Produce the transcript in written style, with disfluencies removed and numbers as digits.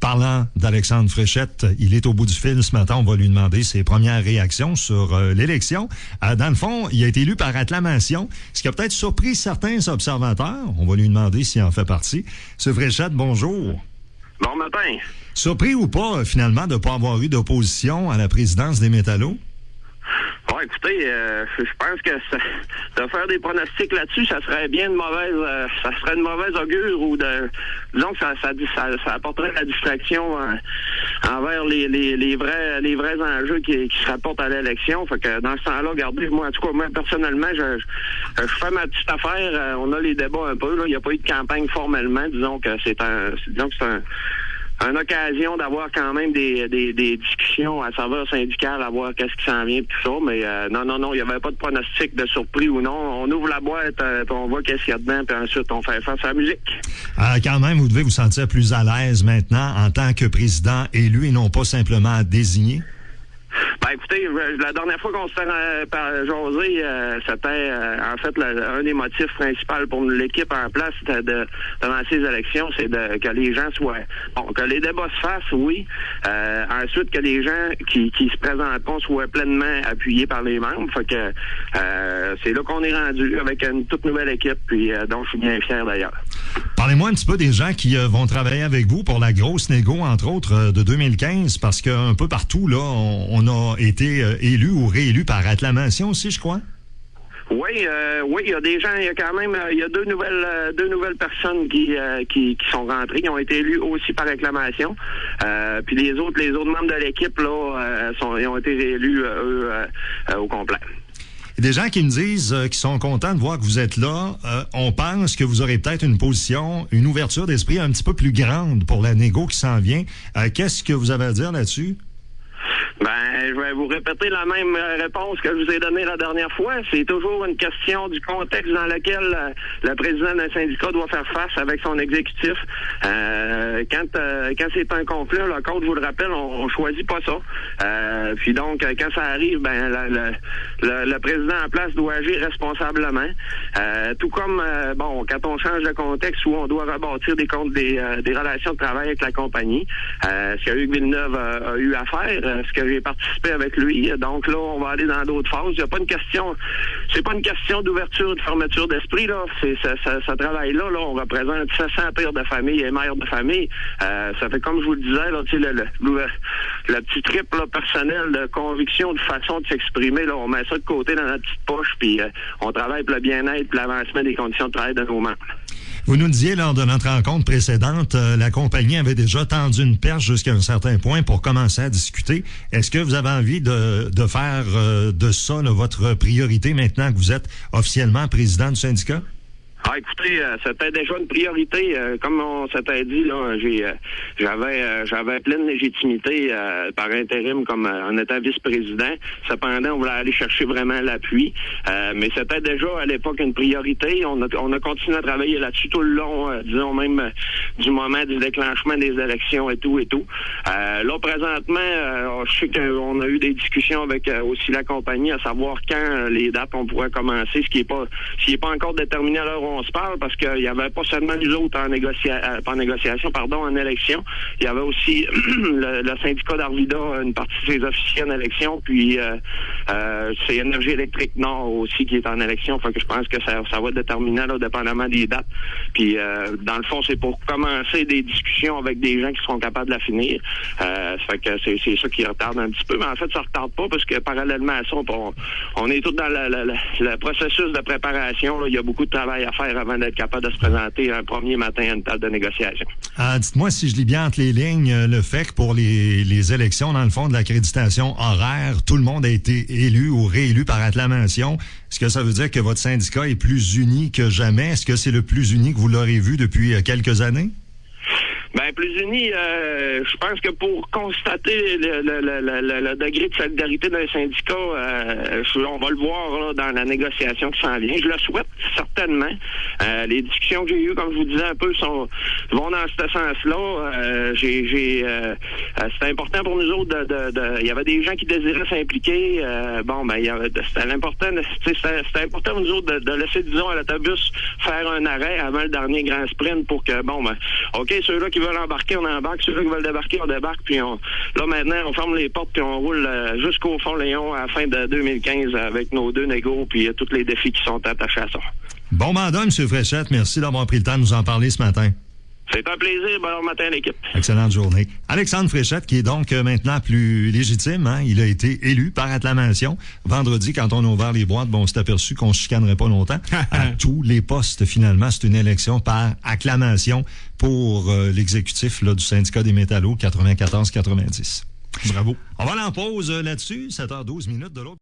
Parlant d'Alexandre Fréchette, il est au bout du fil ce matin. On va lui demander ses premières réactions sur l'élection. Dans le fond, il a été élu par acclamation, ce qui a peut-être surpris certains observateurs. On va lui demander s'il en fait partie. M. Fréchette, bonjour. Bon matin. Surpris ou pas, finalement, de ne pas avoir eu d'opposition à la présidence des Métallos? Bon, écoutez, je pense que de faire des pronostics là-dessus, ça serait bien ça serait une mauvaise augure ou disons que ça apporterait la distraction envers les vrais enjeux qui se rapportent à l'élection. Fait que dans ce temps-là, regardez, moi, en tout cas, moi, personnellement, je fais ma petite affaire. On a les débats un peu, là. Il n'y a pas eu de campagne formellement. Disons que c'est une occasion d'avoir quand même des discussions à saveur syndicale, à voir qu'est-ce qui s'en vient, tout ça. Mais non, il n'y avait pas de pronostic de surpris ou non. On ouvre la boîte, puis on voit qu'est-ce qu'il y a dedans, puis ensuite on fait face à la musique. Quand même, vous devez vous sentir plus à l'aise maintenant en tant que président élu et non pas simplement désigné? Ben écoutez, la dernière fois qu'on s'était jasé, c'était en fait un des motifs principaux pour l'équipe en place devant ces élections, c'est que les gens que les débats se fassent, oui. Ensuite, que les gens qui se présenteront soient pleinement appuyés par les membres. Fait que c'est là qu'on est rendu avec une toute nouvelle équipe, puis dont je suis bien fier d'ailleurs. Parlez-moi un petit peu des gens qui vont travailler avec vous pour la grosse négo, entre autres, de 2015, parce qu'un peu partout, là, on a été élu ou réélu par acclamation aussi, je crois. Oui, il y a des gens, il y a deux nouvelles personnes qui sont rentrées, qui ont été élues aussi par acclamation. Puis les autres membres de l'équipe là, ils ont été réélus eux au complet. Il y a des gens qui me disent qu'ils sont contents de voir que vous êtes là. On pense que vous aurez peut-être une ouverture d'esprit un petit peu plus grande pour la négo qui s'en vient. Qu'est-ce que vous avez à dire là-dessus? Ben, je vais vous répéter la même réponse que je vous ai donnée la dernière fois. C'est toujours une question du contexte dans lequel le président d'un syndicat doit faire face avec son exécutif. Quand c'est un conflit, le code vous le rappelle, on choisit pas ça. Puis donc, quand ça arrive, ben le président en place doit agir responsablement. Tout comme quand on change de contexte où on doit rebâtir des relations de travail avec la compagnie, ce que Hugues Villeneuve a eu à faire, ce que j'ai participé avec lui. Donc là, on va aller dans d'autres phases. Il y a pas une question, c'est pas une question d'ouverture, de fermeture d'esprit, là. C'est ce travail-là, on représente 700 pères de famille et mères de famille. Ça fait comme je vous le disais, là, tu sais, le petit trip là, personnel de conviction, de façon de s'exprimer, là, on met ça de côté dans notre petite poche, puis on travaille pour le bien-être, pour l'avancement des conditions de travail de nos membres. Vous nous disiez lors de notre rencontre précédente, la compagnie avait déjà tendu une perche jusqu'à un certain point pour commencer à discuter. Est-ce que vous avez envie de faire de ça là, votre priorité maintenant que vous êtes officiellement président du syndicat? Ah, écoutez, c'était déjà une priorité. Comme on s'était dit, là, j'avais pleine légitimité par intérim comme en étant vice-président. Cependant, on voulait aller chercher vraiment l'appui. Mais c'était déjà à l'époque une priorité. On a continué à travailler là-dessus tout le long, disons même du moment du déclenchement des élections et tout. Là, présentement, je sais qu'on a eu des discussions avec aussi la compagnie à savoir quand les dates on pourrait commencer, ce qui est pas encore déterminé à l'heure où on se parle, parce qu'il y avait pas seulement nous autres en élection. Il y avait aussi le syndicat d'Arvida, une partie de ses officiers en élection, puis c'est Énergie électrique Nord aussi qui est en élection. Fait que je pense que ça va être déterminant là, dépendamment des dates. Puis dans le fond, c'est pour commencer des discussions avec des gens qui seront capables de la finir. Fait que c'est ça qui retarde un petit peu. Mais en fait, ça retarde pas parce que parallèlement à ça, on est tous dans le processus de préparation. Là. Il y a beaucoup de travail à faire avant d'être capable de se présenter un premier matin à une table de négociation. Dites-moi si je lis bien entre les lignes le fait que pour les élections, dans le fond de l'accréditation horaire, tout le monde a été élu ou réélu par acclamation. Est-ce que ça veut dire que votre syndicat est plus uni que jamais? Est-ce que c'est le plus uni que vous l'aurez vu depuis quelques années? Ben, plus unis, je pense que pour constater le degré de solidarité d'un syndicat, on va le voir là, dans la négociation qui s'en vient. Je le souhaite certainement. Les discussions que j'ai eues, comme je vous disais un peu, vont dans ce sens-là. C'était important pour nous autres il y avait des gens qui désiraient s'impliquer. C'était important pour nous autres de laisser, disons, à l'autobus faire un arrêt avant le dernier grand sprint pour que, OK, ceux-là qui qui veulent embarquer, on embarque. Ceux qui veulent débarquer, on débarque. Puis là, maintenant, on ferme les portes puis on roule jusqu'au fond Léon à la fin de 2015 avec nos 2 négos puis tous les défis qui sont attachés à ça. Bon mandat, M. Fréchette. Merci d'avoir pris le temps de nous en parler ce matin. C'est un plaisir. Bon matin, l'équipe. Excellente journée. Alexandre Fréchette, qui est donc maintenant plus légitime, hein? Il a été élu par acclamation. Vendredi, quand on a ouvert les boîtes, on s'est aperçu qu'on ne chicanerait pas longtemps. À tous les postes, finalement, c'est une élection par acclamation pour l'exécutif là, du syndicat des métallos 94-90. Bravo. On va aller en pause là-dessus, 7h12 de l'autre.